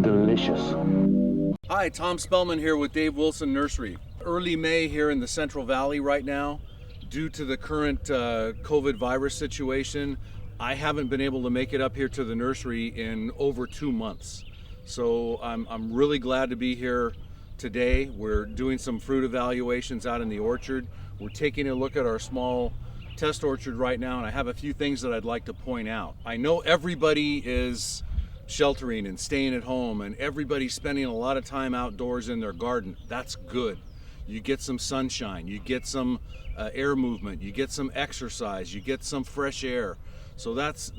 Delicious. Hi, Tom Spellman here with Dave Wilson Nursery. Early May here in the Central Valley right now. Due to the current COVID virus situation, I haven't been able to make it up here to the nursery in over 2 months. So I'm really glad to be here today. We're doing some fruit evaluations out in the orchard. We're taking a look at our small test orchard right now, and I have a few things that I'd like to point out. I know everybody is sheltering and staying at home, and everybody's spending a lot of time outdoors in their garden. That's good. You get some sunshine, you get some air movement, you get some exercise, you get some fresh air. So that's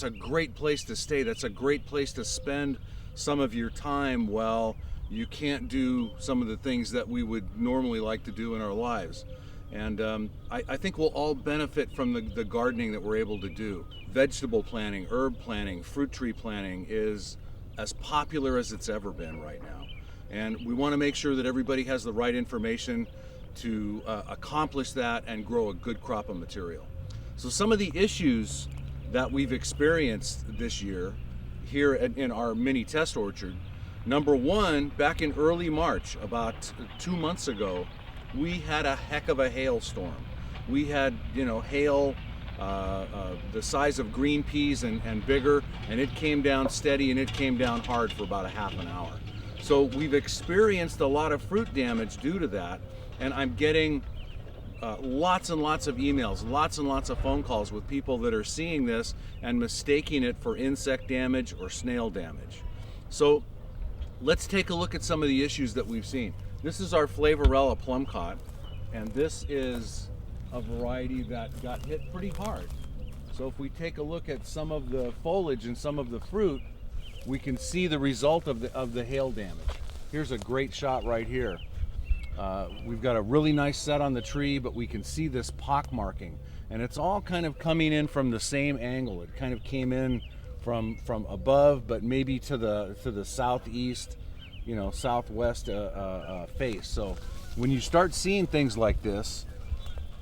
a great place to stay. That's a great place to spend some of your time while you can't do some of the things that we would normally like to do in our lives. And I think we'll all benefit from the gardening that we're able to do. Vegetable planting, herb planting, fruit tree planting is as popular as it's ever been right now. And we want to make sure that everybody has the right information to accomplish that and grow a good crop of material. So some of the issues that we've experienced this year here in our mini test orchard, number one, back in early March, about 2 months ago, we had a heck of a hailstorm. We had, hail the size of green peas and bigger, and it came down steady and it came down hard for about a half an hour. So we've experienced a lot of fruit damage due to that, and I'm getting lots and lots of emails, lots and lots of phone calls with people that are seeing this and mistaking it for insect damage or snail damage. So let's take a look at some of the issues that we've seen. This is our Flavorella plumcot, and this is a variety that got hit pretty hard. So if we take a look at some of the foliage and some of the fruit, we can see the result of the hail damage. Here's a great shot right here. We've got a really nice set on the tree, but we can see this pock marking, and it's all kind of coming in from the same angle. It kind of came in from above, but maybe to the southeast, southwest face. So when you start seeing things like this,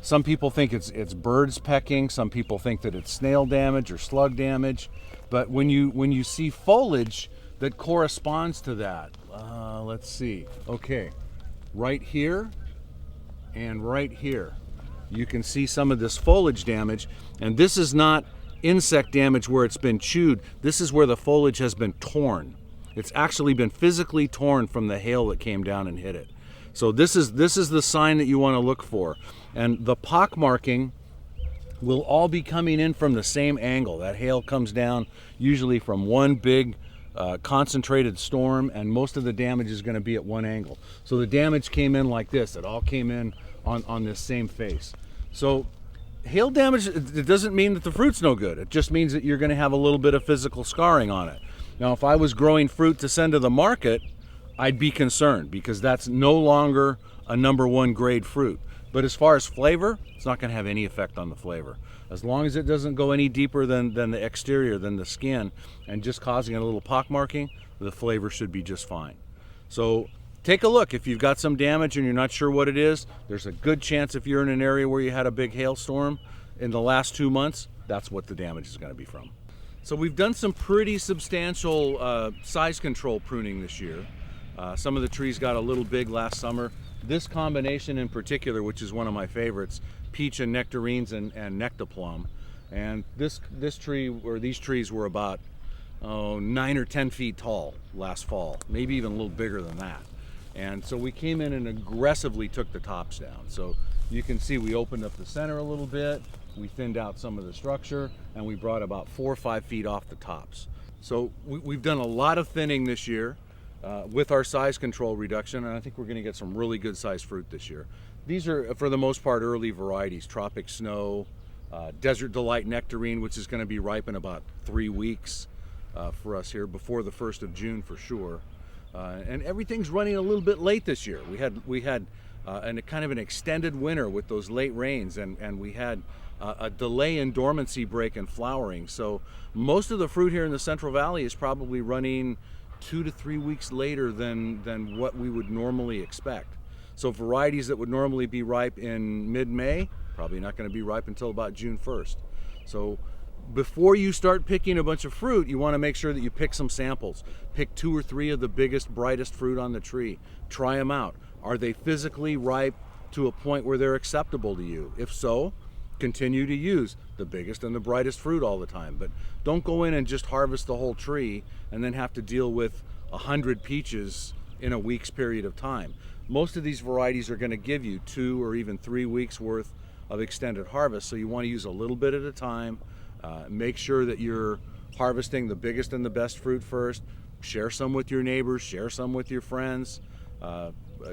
some people think it's birds pecking, some people think that it's snail damage or slug damage, but when you see foliage that corresponds to that, let's see. Okay, right here and right here, you can see some of this foliage damage, and this is not insect damage where it's been chewed. This is where the foliage has been torn. It's actually been physically torn from the hail that came down and hit it. So this is the sign that you want to look for. And the pock marking will all be coming in from the same angle. That hail comes down usually from one big concentrated storm, and most of the damage is going to be at one angle. So the damage came in like this. It all came in on this same face. So hail damage, it doesn't mean that the fruit's no good. It just means that you're going to have a little bit of physical scarring on it. Now, if I was growing fruit to send to the market, I'd be concerned because that's no longer a number one grade fruit. But as far as flavor, it's not going to have any effect on the flavor. As long as it doesn't go any deeper than the exterior, than the skin, and just causing a little pock marking, the flavor should be just fine. So take a look. If you've got some damage and you're not sure what it is, there's a good chance if you're in an area where you had a big hailstorm in the last 2 months, that's what the damage is going to be from. So we've done some pretty substantial size control pruning this year. Some of the trees got a little big last summer. This combination in particular, which is one of my favorites, peach and nectarines and nectaplum. And this tree, or these trees, were about 9 or 10 feet tall last fall, maybe even a little bigger than that. And so we came in and aggressively took the tops down. So you can see we opened up the center a little bit, we thinned out some of the structure, and we brought about 4 or 5 feet off the tops. So we've done a lot of thinning this year with our size control reduction, and I think we're going to get some really good sized fruit this year. These are, for the most part, early varieties: Tropic Snow, Desert Delight Nectarine, which is going to be ripe in about 3 weeks for us here, before the 1st of June for sure. And everything's running a little bit late this year. We had a kind of an extended winter with those late rains, and we had a delay in dormancy break and flowering. So most of the fruit here in the Central Valley is probably running 2 to 3 weeks later than what we would normally expect. So varieties that would normally be ripe in mid-May Probably not going to be ripe until about June 1st. So before you start picking a bunch of fruit, you want to make sure that you pick some samples. Pick 2 or 3 of the biggest, brightest fruit on the tree. Try them out. Are they physically ripe to a point where they're acceptable to you? If so, continue to use the biggest and the brightest fruit all the time. But don't go in and just harvest the whole tree and then have to deal with 100 peaches in a week's period of time. Most of these varieties are going to give you 2 or even 3 weeks worth of extended harvest, so you want to use a little bit at a time. Make sure that you're harvesting the biggest and the best fruit first. Share some with your neighbors, share some with your friends,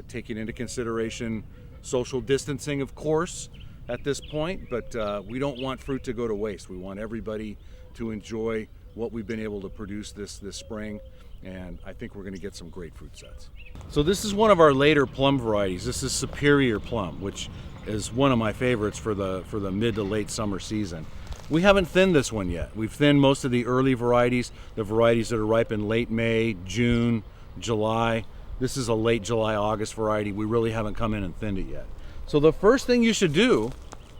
taking into consideration social distancing, of course, at this point, but we don't want fruit to go to waste. We want everybody to enjoy what we've been able to produce this spring, and I think we're going to get some great fruit sets. So this is one of our later plum varieties. This is Superior Plum, which is one of my favorites for the mid to late summer season. We haven't thinned this one yet. We've thinned most of the early varieties, the varieties that are ripe in late May, June, July. This is a late July, August variety. We really haven't come in and thinned it yet. So the first thing you should do,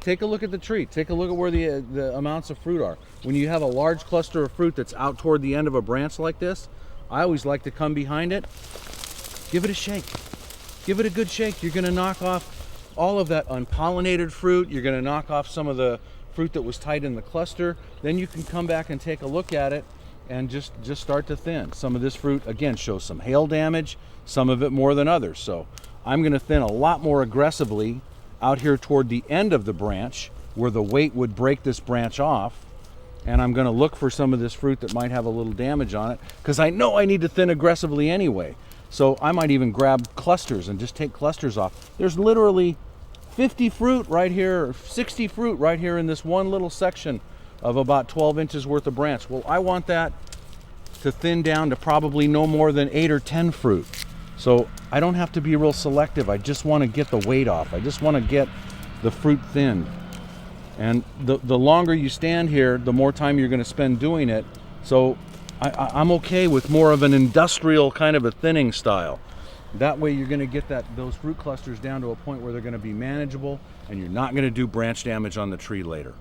take a look at the tree. Take a look at where the amounts of fruit are. When you have a large cluster of fruit that's out toward the end of a branch like this, I always like to come behind it, give it a shake. Give it a good shake. You're gonna knock off all of that unpollinated fruit. You're gonna knock off some of the fruit that was tight in the cluster. Then you can come back and take a look at it and just start to thin. Some of this fruit, again, shows some hail damage, some of it more than others. So I'm gonna thin a lot more aggressively out here toward the end of the branch where the weight would break this branch off. And I'm gonna look for some of this fruit that might have a little damage on it, because I know I need to thin aggressively anyway. So I might even grab clusters and just take clusters off. There's literally 50 fruit right here, or 60 fruit right here in this one little section of about 12 inches worth of branch. Well, I want that to thin down to probably no more than 8 or 10 fruit. So I don't have to be real selective. I just want to get the weight off. I just want to get the fruit thinned. And the longer you stand here, the more time you're going to spend doing it. So I'm okay with more of an industrial kind of a thinning style. That way you're going to get those fruit clusters down to a point where they're going to be manageable and you're not going to do branch damage on the tree later.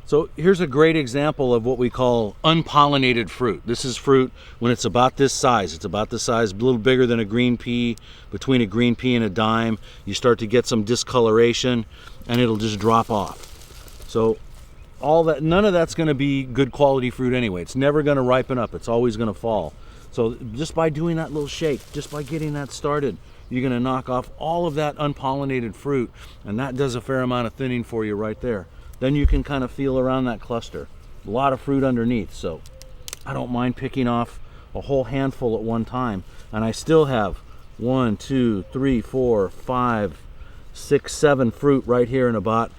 So here's a great example of what we call unpollinated fruit. This is fruit when it's about this size. It's about the size, a little bigger than a green pea, between a green pea and a dime. You start to get some discoloration and it'll just drop off. So none of that's going to be good quality fruit anyway. It's never going to ripen up. It's always going to fall. So just by doing that little shake, just by getting that started, you're going to knock off all of that unpollinated fruit, and that does a fair amount of thinning for you right there. Then you can kind of feel around that cluster. A lot of fruit underneath, so I don't mind picking off a whole handful at one time, and I still have 1, 2, 3, 4, 5, 6, 7 fruit right here in about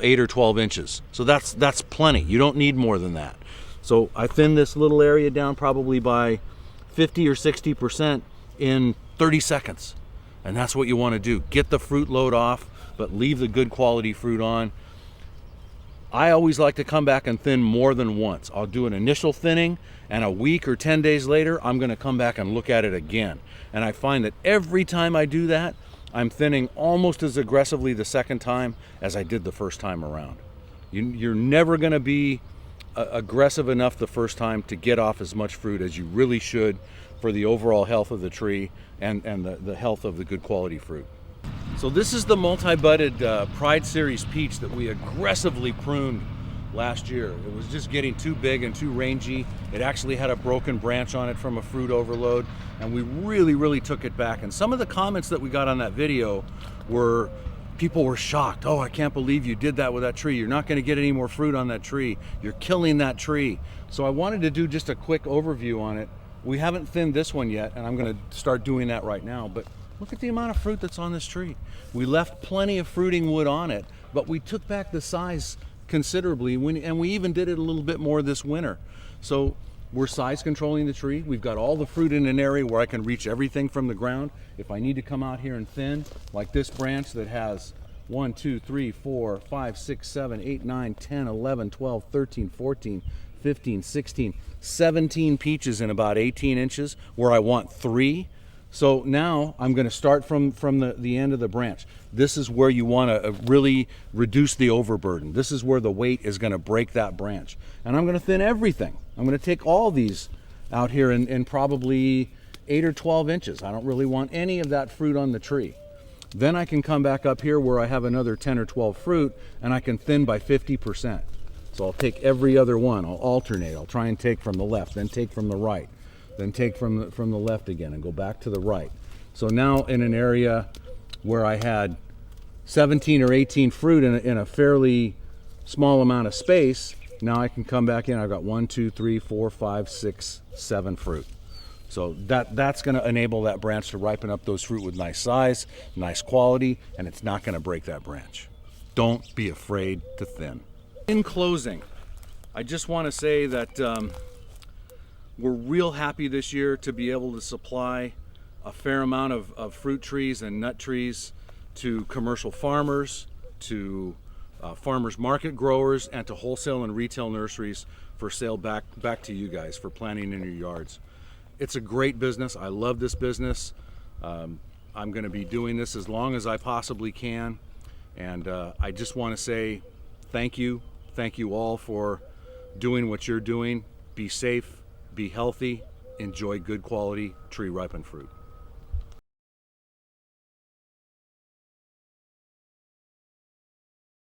8 or 12 inches. So that's plenty. You don't need more than that. So I thin this little area down probably by 50 or 60% in 30 seconds. And that's what you want to do. Get the fruit load off, but leave the good quality fruit on. I always like to come back and thin more than once. I'll do an initial thinning, and a week or 10 days later, I'm going to come back and look at it again. And I find that every time I do that, I'm thinning almost as aggressively the second time as I did the first time around. You're never going to be aggressive enough the first time to get off as much fruit as you really should for the overall health of the tree and the health of the good quality fruit. So this is the multi-budded Pride Series peach that we aggressively pruned last year. It was just getting too big and too rangy. It actually had a broken branch on it from a fruit overload, and we really took it back. And some of the comments that we got on that video were, people were shocked. Oh, I can't believe you did that with that tree. You're not going to get any more fruit on that tree. You're killing that tree. So I wanted to do just a quick overview on it. We haven't thinned this one yet, and I'm going to start doing that right now. But look at the amount of fruit that's on this tree. We left plenty of fruiting wood on it, but we took back the size considerably, and we even did it a little bit more this winter. So we're size controlling the tree. We've got all the fruit in an area where I can reach everything from the ground. If I need to come out here and thin, like this branch that has 1, 2, 3, 4, 5, 6, 7, 8, 9, 10, 11, 12, 13, 14, 15, 16, 17 peaches in about 18 inches where I want 3. So now I'm going to start from the end of the branch. This is where you want to really reduce the overburden. This is where the weight is going to break that branch. And I'm going to thin everything. I'm going to take all these out here in probably 8 or 12 inches. I don't really want any of that fruit on the tree. Then I can come back up here where I have another 10 or 12 fruit, and I can thin by 50%. So I'll take every other one. I'll alternate. I'll try and take from the left, then take from the right, then take from the left again and go back to the right. So now in an area where I had 17 or 18 fruit in a fairly small amount of space, now I can come back in. I've got 1, 2, 3, 4, 5, 6, 7 fruit. So that's going to enable that branch to ripen up those fruit with nice size, nice quality, and it's not going to break that branch. Don't be afraid to thin. In closing, I just want to say that we're real happy this year to be able to supply a fair amount of fruit trees and nut trees to commercial farmers, to farmers market growers, and to wholesale and retail nurseries for sale back to you guys for planting in your yards. It's a great business. I love this business. I'm going to be doing this as long as I possibly can. And I just want to say thank you. Thank you all for doing what you're doing. Be safe, be healthy, enjoy good quality tree ripened fruit.